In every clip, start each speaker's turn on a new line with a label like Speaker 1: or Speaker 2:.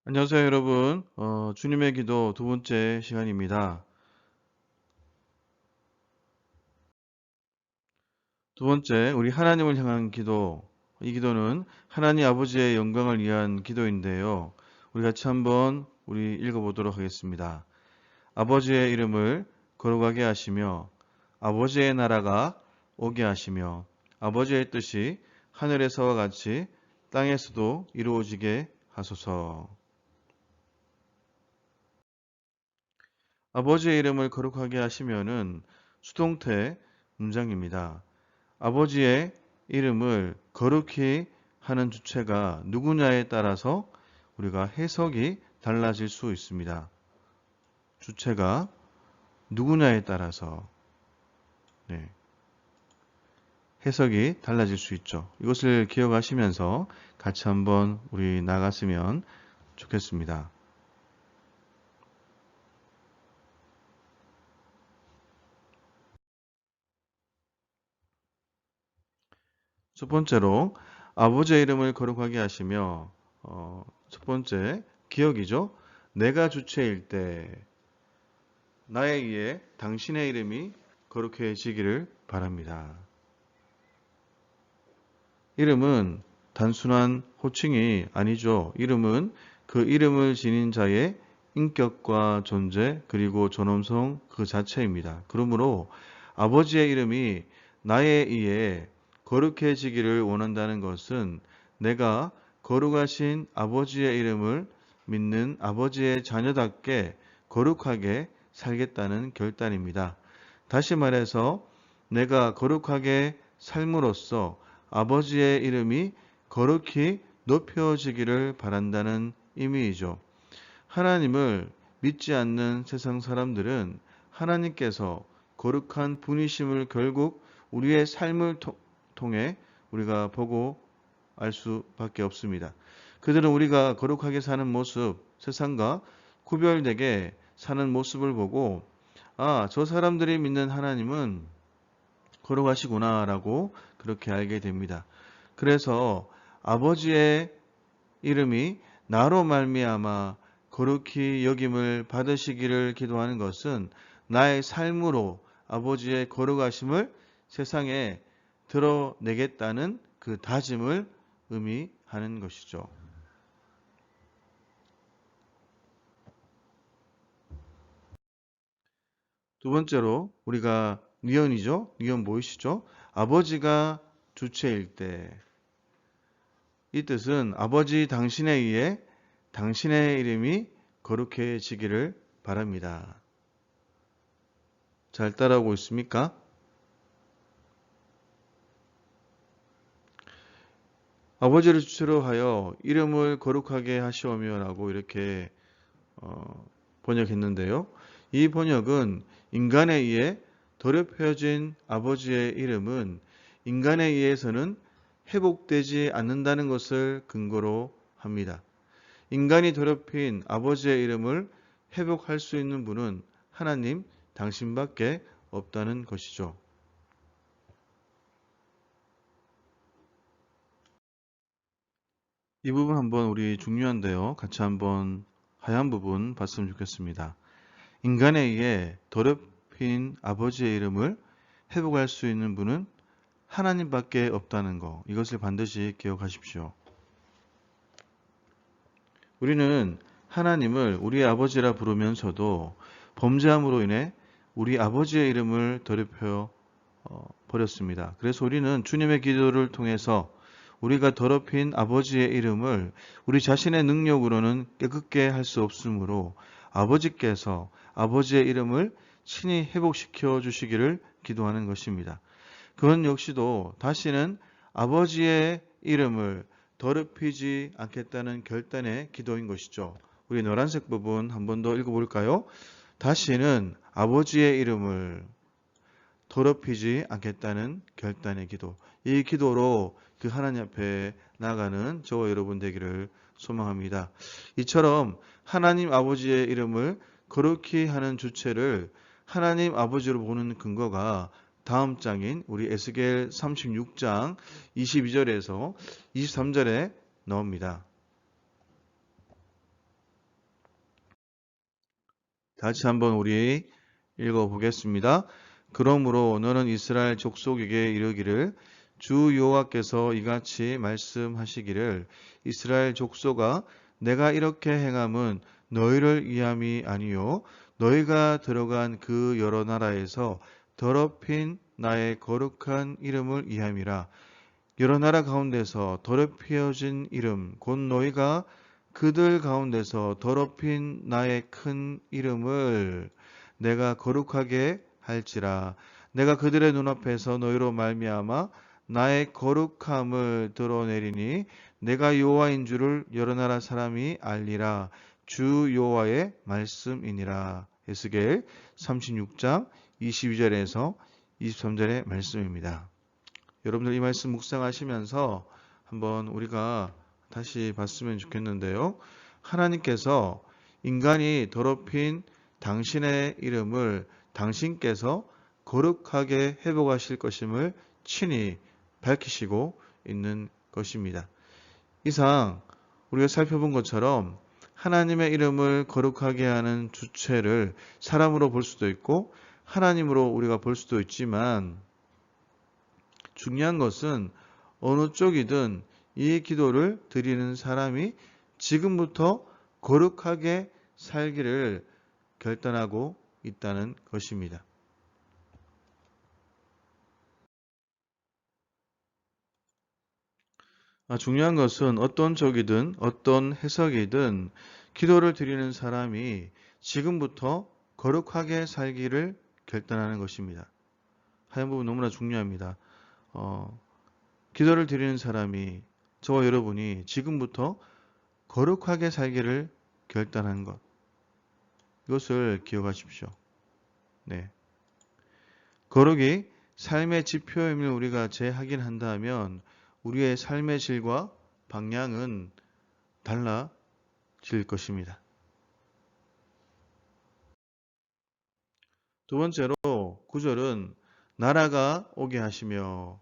Speaker 1: 안녕하세요, 여러분. 주님의 기도 두 번째 시간입니다. 두 번째, 우리 하나님을 향한 기도. 이 기도는 하나님 아버지의 영광을 위한 기도인데요. 우리 같이 한번 읽어보도록 하겠습니다. 아버지의 이름을 거룩하게 하시며, 아버지의 나라가 오게 하시며, 아버지의 뜻이 하늘에서와 같이 땅에서도 이루어지게 하소서. 아버지의 이름을 거룩하게 하시면은 수동태 문장입니다. 아버지의 이름을 거룩히 하는 주체가 누구냐에 따라서 우리가 해석이 달라질 수 있습니다. 주체가 누구냐에 따라서 해석이 달라질 수 있죠. 이것을 기억하시면서 같이 한번 우리 나갔으면 좋겠습니다. 첫 번째로 아버지의 이름을 거룩하게 하시며 첫 번째 기억이죠. 내가 주체일 때 나에 의해 당신의 이름이 거룩해지기를 바랍니다. 이름은 단순한 호칭이 아니죠. 이름은 그 이름을 지닌 자의 인격과 존재 그리고 존엄성 그 자체입니다. 그러므로 아버지의 이름이 나에 의해 거룩해지기를 원한다는 것은 내가 거룩하신 아버지의 이름을 믿는 아버지의 자녀답게 거룩하게 살겠다는 결단입니다. 다시 말해서 내가 거룩하게 삶으로써 아버지의 이름이 거룩히 높여지기를 바란다는 의미이죠. 하나님을 믿지 않는 세상 사람들은 하나님께서 거룩한 분이심을 결국 우리의 삶을 통해 우리가 보고 알 수밖에 없습니다. 그들은 우리가 거룩하게 사는 모습, 세상과 구별되게 사는 모습을 보고 저 사람들이 믿는 하나님은 거룩하시구나라고 그렇게 알게 됩니다. 그래서 아버지의 이름이 나로 말미암아 거룩히 여김을 받으시기를 기도하는 것은 나의 삶으로 아버지의 거룩하심을 세상에 드러내겠다는 그 다짐을 의미하는 것이죠. 두 번째로 우리가 니언이죠. 니언 보이시죠? 아버지가 주체일 때 이 뜻은 아버지 당신에 의해 당신의 이름이 거룩해지기를 바랍니다. 잘 따라오고 있습니까? 아버지를 주체로 하여 이름을 거룩하게 하시오며라고 이렇게 번역했는데요. 이 번역은 인간에 의해 더럽혀진 아버지의 이름은 인간에 의해서는 회복되지 않는다는 것을 근거로 합니다. 인간이 더럽힌 아버지의 이름을 회복할 수 있는 분은 하나님 당신밖에 없다는 것이죠. 이 부분 한번 우리 중요한데요. 같이 한번 하얀 부분 봤으면 좋겠습니다. 인간에 의해 더럽힌 아버지의 이름을 회복할 수 있는 분은 하나님밖에 없다는 거. 이것을 반드시 기억하십시오. 우리는 하나님을 우리의 아버지라 부르면서도 범죄함으로 인해 우리 아버지의 이름을 더럽혀 버렸습니다. 그래서 우리는 주님의 기도를 통해서 우리가 더럽힌 아버지의 이름을 우리 자신의 능력으로는 깨끗게 할 수 없으므로 아버지께서 아버지의 이름을 친히 회복시켜 주시기를 기도하는 것입니다. 그건 역시도 다시는 아버지의 이름을 더럽히지 않겠다는 결단의 기도인 것이죠. 우리 노란색 부분 한 번 더 읽어볼까요? 다시는 아버지의 이름을 더럽히지 않겠다는 결단의 기도. 이 기도로 그 하나님 앞에 나가는 저와 여러분 되기를 소망합니다. 이처럼 하나님 아버지의 이름을 거룩히 하는 주체를 하나님 아버지로 보는 근거가 다음 장인 우리 에스겔 36장 22절에서 23절에 나옵니다. 다시 한번 우리 읽어보겠습니다. 그러므로 너는 이스라엘 족속에게 이르기를 주 여호와께서 이같이 말씀하시기를 이스라엘 족속아 내가 이렇게 행함은 너희를 위함이 아니요 너희가 들어간 그 여러 나라에서 더럽힌 나의 거룩한 이름을 위함이라. 여러 나라 가운데서 더럽혀진 이름 곧 너희가 그들 가운데서 더럽힌 나의 큰 이름을 내가 거룩하게 할지라. 내가 그들의 눈앞에서 너희로 말미암아 나의 거룩함을 드러내리니 내가 여호와인 줄을 여러 나라 사람이 알리라. 주 여호와의 말씀이니라. 에스겔 36장 22절에서 23절의 말씀입니다. 여러분들 이 말씀 묵상하시면서 한번 우리가 다시 봤으면 좋겠는데요. 하나님께서 인간이 더럽힌 당신의 이름을 당신께서 거룩하게 회복하실 것임을 친히 밝히시고 있는 것입니다. 이상 우리가 살펴본 것처럼 하나님의 이름을 거룩하게 하는 주체를 사람으로 볼 수도 있고 하나님으로 우리가 볼 수도 있지만 중요한 것은 어느 쪽이든 이 기도를 드리는 사람이 지금부터 거룩하게 살기를 결단하고 있다는 것입니다. 중요한 것은 어떤 쪽이든 어떤 해석이든 기도를 드리는 사람이 지금부터 거룩하게 살기를 결단하는 것입니다. 하얀 부분 너무나 중요합니다. 기도를 드리는 사람이 저와 여러분이 지금부터 거룩하게 살기를 결단한 것. 이것을 기억하십시오. 네. 거룩이 삶의 지표임을 우리가 재확인한다면 우리의 삶의 질과 방향은 달라질 것입니다. 두 번째로 9절은 나라가 오게 하시며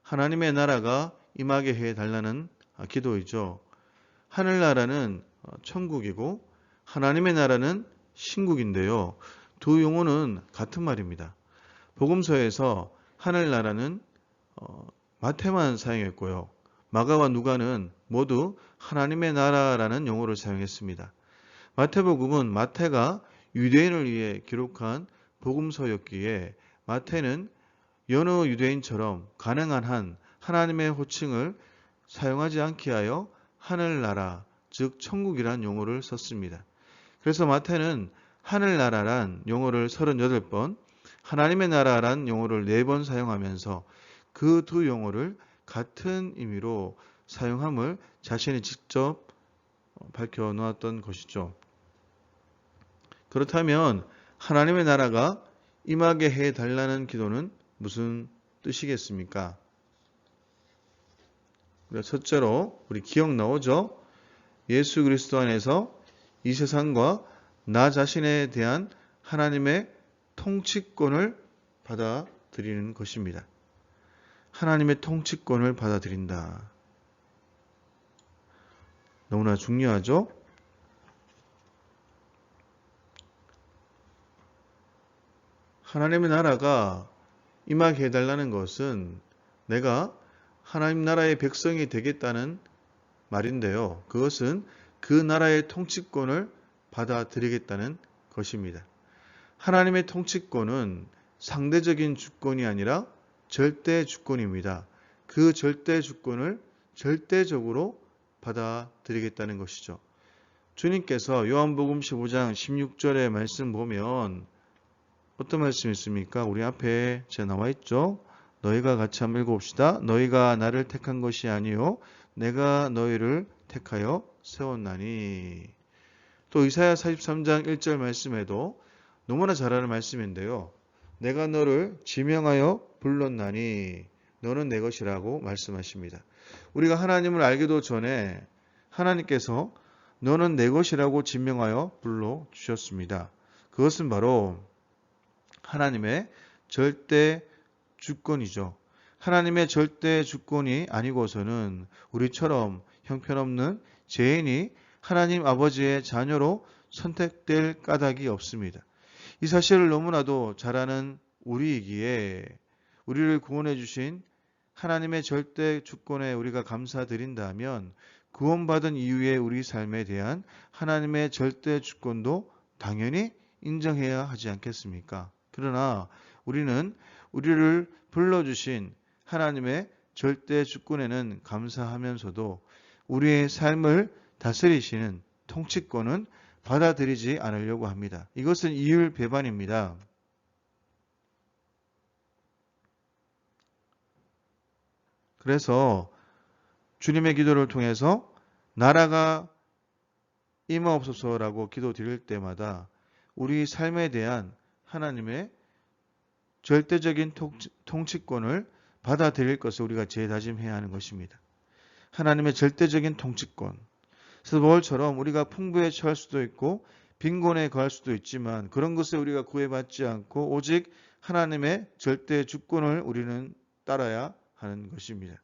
Speaker 1: 하나님의 나라가 임하게 해달라는 기도이죠. 하늘나라는 천국이고 하나님의 나라는 신국인데요. 두 용어는 같은 말입니다. 복음서에서 하늘나라는 마태만 사용했고요. 마가와 누가는 모두 하나님의 나라라는 용어를 사용했습니다. 마태복음은 마태가 유대인을 위해 기록한 복음서였기에 마태는 여느 유대인처럼 가능한 한 하나님의 호칭을 사용하지 않게 하여 하늘나라, 즉 천국이란 용어를 썼습니다. 그래서 마태는 하늘나라란 용어를 38번, 하나님의 나라란 용어를 4번 사용하면서 그 두 용어를 같은 의미로 사용함을 자신이 직접 밝혀 놓았던 것이죠. 그렇다면 하나님의 나라가 임하게 해달라는 기도는 무슨 뜻이겠습니까? 첫째로 우리 기억 나오죠? 예수 그리스도 안에서 이 세상과 나 자신에 대한 하나님의 통치권을 받아들이는 것입니다. 하나님의 통치권을 받아들인다. 너무나 중요하죠? 하나님의 나라가 임하게 해달라는 것은 내가 하나님 나라의 백성이 되겠다는 말인데요. 그것은 그 나라의 통치권을 받아들이겠다는 것입니다. 하나님의 통치권은 상대적인 주권이 아니라 절대 주권입니다. 그 절대 주권을 절대적으로 받아들이겠다는 것이죠. 주님께서 요한복음 15장 16절의 말씀 보면 어떤 말씀이 있습니까? 우리 앞에 나와 있죠. 너희가 같이 한번 읽어봅시다. 너희가 나를 택한 것이 아니요 내가 너희를 택하여 세웠나니. 또 이사야 43장 1절 말씀에도 너무나 잘 아는 말씀인데요. 내가 너를 지명하여 불렀나니 너는 내 것이라고 말씀하십니다. 우리가 하나님을 알기도 전에 하나님께서 너는 내 것이라고 지명하여 불러주셨습니다. 그것은 바로 하나님의 절대 주권이죠. 하나님의 절대 주권이 아니고서는 우리처럼 형편없는 죄인이 하나님 아버지의 자녀로 선택될 까닭이 없습니다. 이 사실을 너무나도 잘 아는 우리이기에 우리를 구원해 주신 하나님의 절대 주권에 우리가 감사드린다면 구원받은 이후의 우리 삶에 대한 하나님의 절대 주권도 당연히 인정해야 하지 않겠습니까? 그러나 우리는 우리를 불러주신 하나님의 절대 주권에는 감사하면서도 우리의 삶을 다스리시는 통치권은 받아들이지 않으려고 합니다. 이것은 이율배반입니다. 그래서 주님의 기도를 통해서 나라가 임하옵소서라고 기도 드릴 때마다 우리 삶에 대한 하나님의 절대적인 통치권을 받아들일 것을 우리가 재다짐해야 하는 것입니다. 하나님의 절대적인 통치권. 스볼처럼 우리가 풍부에 처할 수도 있고 빈곤에 거할 수도 있지만 그런 것을 우리가 구애받지 않고 오직 하나님의 절대 주권을 우리는 따라야 하는 것입니다.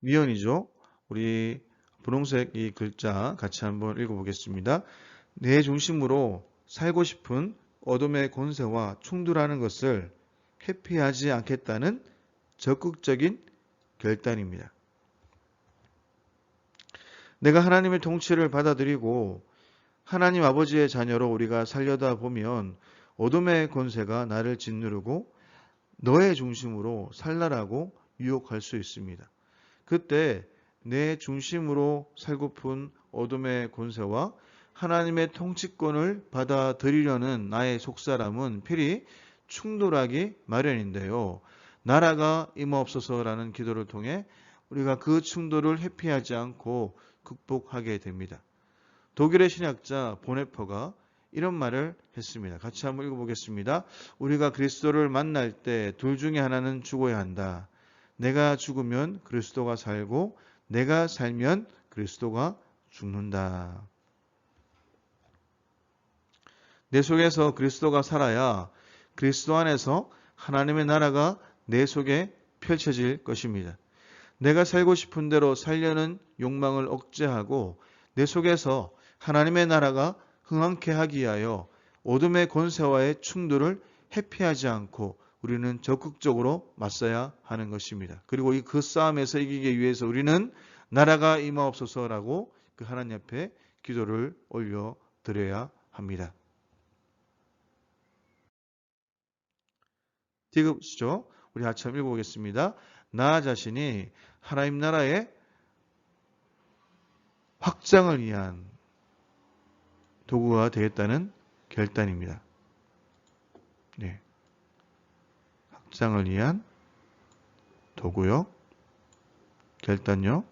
Speaker 1: 미연이죠. 우리 분홍색 이 글자 같이 한번 읽어보겠습니다. 내 중심으로 살고 싶은 어둠의 권세와 충돌하는 것을 회피하지 않겠다는 적극적인 결단입니다. 내가 하나님의 통치를 받아들이고 하나님 아버지의 자녀로 우리가 살려다 보면 어둠의 권세가 나를 짓누르고 너의 중심으로 살라라고 유혹할 수 있습니다. 그때 내 중심으로 살고픈 어둠의 권세와 하나님의 통치권을 받아들이려는 나의 속사람은 필히 충돌하기 마련인데요. 나라가 임하옵소서라는 기도를 통해 우리가 그 충돌을 회피하지 않고 극복하게 됩니다. 독일의 신학자 보네퍼가 이런 말을 했습니다. 같이 한번 읽어보겠습니다. 우리가 그리스도를 만날 때 둘 중에 하나는 죽어야 한다. 내가 죽으면 그리스도가 살고 내가 살면 그리스도가 죽는다. 내 속에서 그리스도가 살아야 그리스도 안에서 하나님의 나라가 내 속에 펼쳐질 것입니다. 내가 살고 싶은 대로 살려는 욕망을 억제하고 내 속에서 하나님의 나라가 흥황케 하기 위하여 어둠의 권세와의 충돌을 회피하지 않고 우리는 적극적으로 맞서야 하는 것입니다. 그리고 그 싸움에서 이기기 위해서 우리는 나라가 임하옵소서라고 그 하나님 앞에 기도를 올려드려야 합니다. 디귿이죠. 우리 같이 한번 읽어보겠습니다. 나 자신이 하나님 나라의 확장을 위한 도구가 되겠다는 결단입니다. 네. 확장을 위한 도구요. 결단요.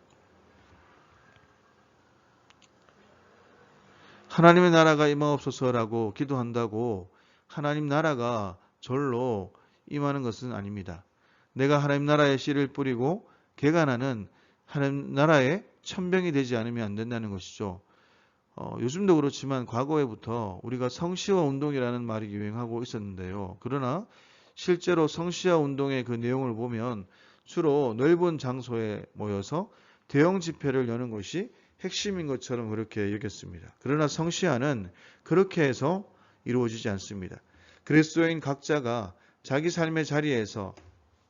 Speaker 1: 하나님의 나라가 임하옵소서라고 기도한다고 하나님 나라가 절로 임하는 것은 아닙니다. 내가 하나님 나라의 씨를 뿌리고 개간하는 하나님 나라의 천병이 되지 않으면 안 된다는 것이죠. 요즘도 그렇지만 과거에부터 우리가 성시화 운동이라는 말이 유행하고 있었는데요. 그러나 실제로 성시화 운동의 그 내용을 보면 주로 넓은 장소에 모여서 대형 집회를 여는 것이 핵심인 것처럼 그렇게 여겼습니다. 그러나 성시화는 그렇게 해서 이루어지지 않습니다. 그리스도인 각자가 자기 삶의 자리에서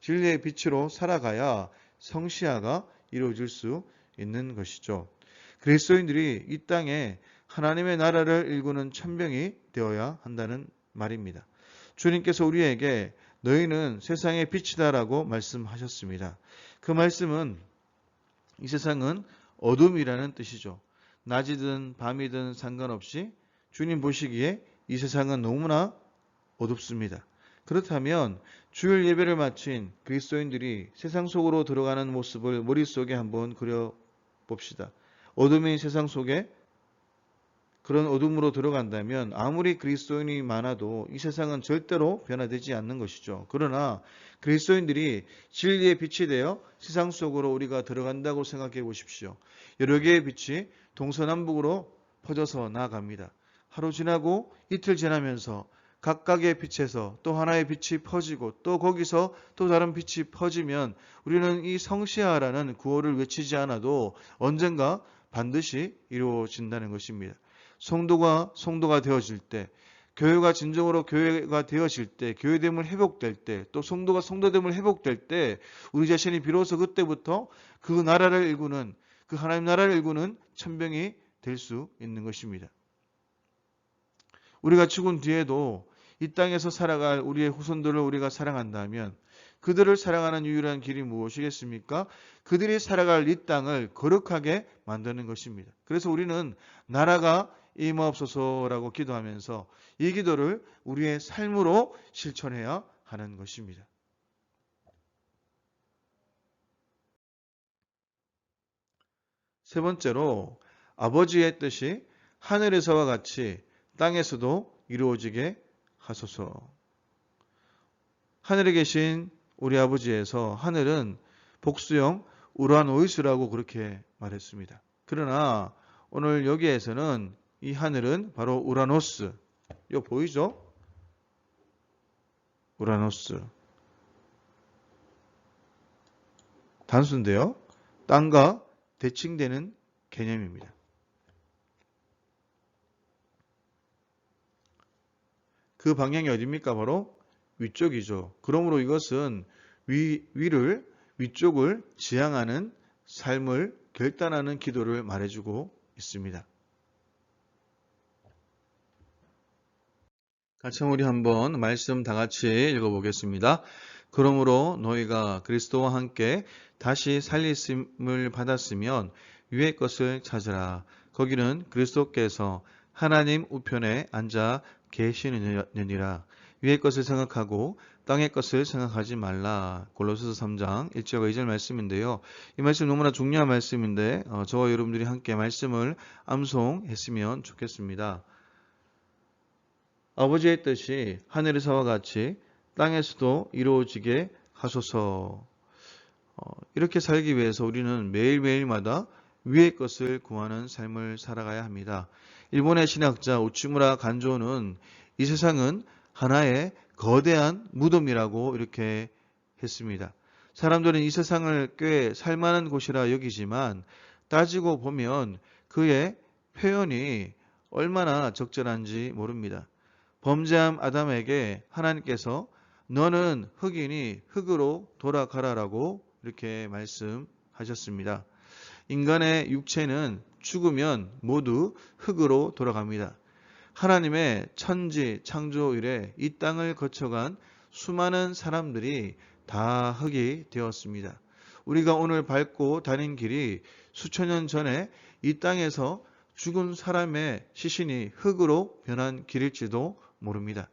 Speaker 1: 진리의 빛으로 살아가야 성시화가 이루어질 수 있는 것이죠. 그리스도인들이 이 땅에 하나님의 나라를 일구는 천병이 되어야 한다는 말입니다. 주님께서 우리에게 너희는 세상의 빛이다라고 말씀하셨습니다. 그 말씀은 이 세상은 어둠이라는 뜻이죠. 낮이든 밤이든 상관없이 주님 보시기에 이 세상은 너무나 어둡습니다. 그렇다면 주일 예배를 마친 그리스도인들이 세상 속으로 들어가는 모습을 머릿속에 한번 그려봅시다. 어둠인 세상 속에 그런 어둠으로 들어간다면 아무리 그리스도인이 많아도 이 세상은 절대로 변화되지 않는 것이죠. 그러나 그리스도인들이 진리의 빛이 되어 세상 속으로 우리가 들어간다고 생각해 보십시오. 여러 개의 빛이 동서남북으로 퍼져서 나아갑니다. 하루 지나고 이틀 지나면서 각각의 빛에서 또 하나의 빛이 퍼지고 또 거기서 또 다른 빛이 퍼지면 우리는 이 성시아라는 구호를 외치지 않아도 언젠가 반드시 이루어진다는 것입니다. 성도가 되어질 때, 교회가 진정으로 교회가 되어질 때, 교회됨을 회복될 때, 또 성도가 성도됨을 회복될 때 우리 자신이 비로소 그때부터 그 나라를 일구는, 그 하나님 나라를 일구는 천병이 될 수 있는 것입니다. 우리가 죽은 뒤에도 이 땅에서 살아갈 우리의 후손들을 우리가 사랑한다면 그들을 사랑하는 유일한 길이 무엇이겠습니까? 그들이 살아갈 이 땅을 거룩하게 만드는 것입니다. 그래서 우리는 나라가 임하옵소서라고 기도하면서 이 기도를 우리의 삶으로 실천해야 하는 것입니다. 세 번째로 아버지의 뜻이 하늘에서와 같이 땅에서도 이루어지게 하소서. 하늘에 계신 우리 아버지에서 하늘은 복수형 우라노이스라고 그렇게 말했습니다. 그러나 오늘 여기에서는 이 하늘은 바로 우라노스. 이거 보이죠? 우라노스. 단수인데요. 땅과 대칭되는 개념입니다. 그 방향이 어디입니까? 바로 위쪽이죠. 그러므로 이것은 위쪽을 지향하는 삶을 결단하는 기도를 말해주고 있습니다. 같이 우리 한번 말씀 다 같이 읽어보겠습니다. 그러므로 너희가 그리스도와 함께 다시 살리심을 받았으면 위의 것을 찾으라. 거기는 그리스도께서 하나님 우편에 앉아 계시느니라. 위의 것을 생각하고 땅의 것을 생각하지 말라. 골로새서 3장 1절과 2절 말씀인데요. 이 말씀 너무나 중요한 말씀인데 저와 여러분들이 함께 말씀을 암송했으면 좋겠습니다. 아버지의 뜻이 하늘에서와 같이 땅에서도 이루어지게 하소서. 이렇게 살기 위해서 우리는 매일매일마다 위의 것을 구하는 삶을 살아가야 합니다. 일본의 신학자 우치무라 간조는 이 세상은 하나의 거대한 무덤이라고 이렇게 했습니다. 사람들은 이 세상을 꽤 살만한 곳이라 여기지만 따지고 보면 그의 표현이 얼마나 적절한지 모릅니다. 범죄한 아담에게 하나님께서 너는 흙이니 흙으로 돌아가라라고 이렇게 말씀하셨습니다. 인간의 육체는 죽으면 모두 흙으로 돌아갑니다. 하나님의 천지 창조 이래 이 땅을 거쳐간 수많은 사람들이 다 흙이 되었습니다. 우리가 오늘 밟고 다닌 길이 수천 년 전에 이 땅에서 죽은 사람의 시신이 흙으로 변한 길일지도 모릅니다.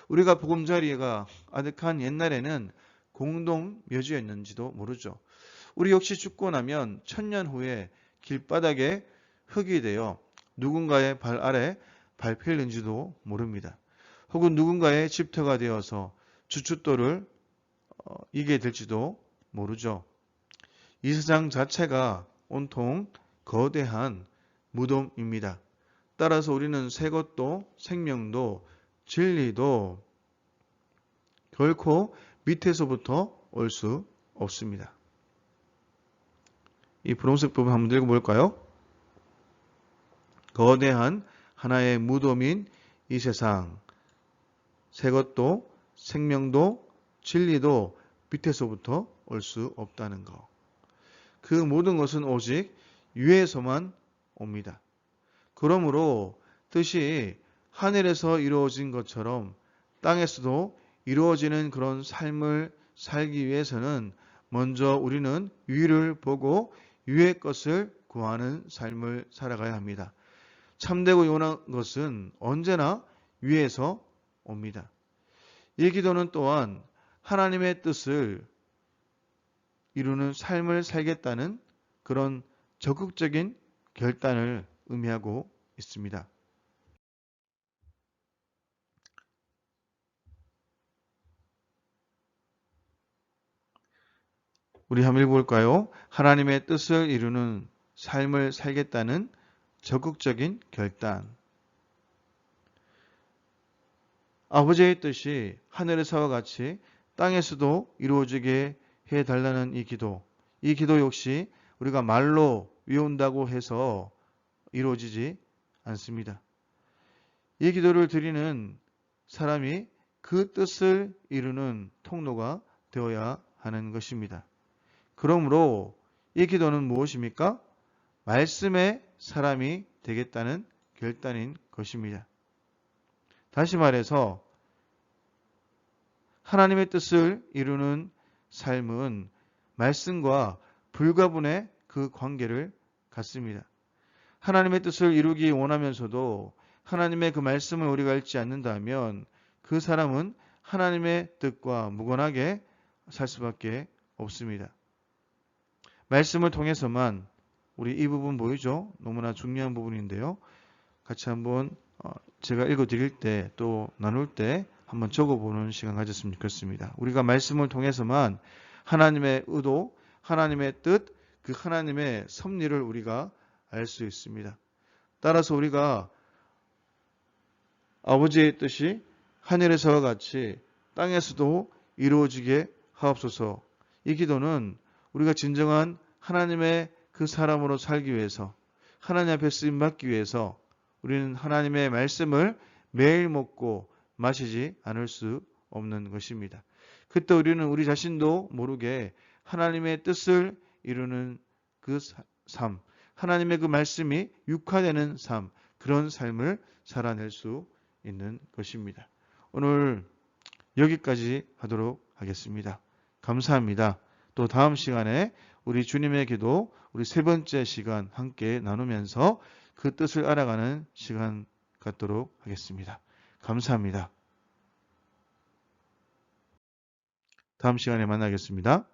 Speaker 1: 우리가 보금자리가 아득한 옛날에는 공동 묘지였는지도 모르죠. 우리 역시 죽고 나면 천년 후에 길바닥에 흙이 되어 누군가의 발 아래 밟힐는지도 모릅니다. 혹은 누군가의 집터가 되어서 주춧돌을 이게 될지도 모르죠. 이 세상 자체가 온통 거대한 무덤입니다. 따라서 우리는 새 것도 생명도 진리도 결코 밑에서부터 올 수 없습니다. 이 분홍색 부분 한번 읽어볼까요? 거대한 하나의 무덤인 이 세상, 새 것도 생명도 진리도 밑에서부터 올 수 없다는 것. 그 모든 것은 오직 위에서만 옵니다. 그러므로 뜻이 하늘에서 이루어진 것처럼 땅에서도 이루어지는 그런 삶을 살기 위해서는 먼저 우리는 위를 보고 위의 것을 구하는 삶을 살아가야 합니다. 참되고 영원한 것은 언제나 위에서 옵니다. 이 기도는 또한 하나님의 뜻을 이루는 삶을 살겠다는 그런 적극적인 결단을 의미하고 있습니다. 우리 한번 읽어볼까요? 하나님의 뜻을 이루는 삶을 살겠다는 적극적인 결단. 아버지의 뜻이 하늘에서와 같이 땅에서도 이루어지게 해달라는 이 기도 역시 우리가 말로 외운다고 해서 이루어지지 않습니다. 이 기도를 드리는 사람이 그 뜻을 이루는 통로가 되어야 하는 것입니다. 그러므로 이 기도는 무엇입니까? 말씀의 사람이 되겠다는 결단인 것입니다. 다시 말해서 하나님의 뜻을 이루는 삶은 말씀과 불가분의 그 관계를 갖습니다. 하나님의 뜻을 이루기 원하면서도 하나님의 그 말씀을 우리가 읽지 않는다면 그 사람은 하나님의 뜻과 무관하게 살 수밖에 없습니다. 말씀을 통해서만 우리 이 부분 보이죠? 너무나 중요한 부분인데요. 같이 한번 제가 읽어드릴 때 또 나눌 때 한번 적어보는 시간 가졌으면 좋겠습니다. 우리가 말씀을 통해서만 하나님의 의도, 하나님의 뜻, 그 하나님의 섭리를 우리가 알 수 있습니다. 따라서 우리가 아버지의 뜻이 하늘에서와 같이 땅에서도 이루어지게 하옵소서. 이 기도는 우리가 진정한 하나님의 그 사람으로 살기 위해서, 하나님 앞에 쓰임받기 위해서 우리는 하나님의 말씀을 매일 먹고 마시지 않을 수 없는 것입니다. 그때 우리는 우리 자신도 모르게 하나님의 뜻을 이루는 그 삶, 하나님의 그 말씀이 육화되는 삶, 그런 삶을 살아낼 수 있는 것입니다. 오늘 여기까지 하도록 하겠습니다. 감사합니다. 또 다음 시간에 우리 주님의 기도, 우리 세 번째 시간 함께 나누면서 그 뜻을 알아가는 시간 갖도록 하겠습니다. 감사합니다. 다음 시간에 만나겠습니다.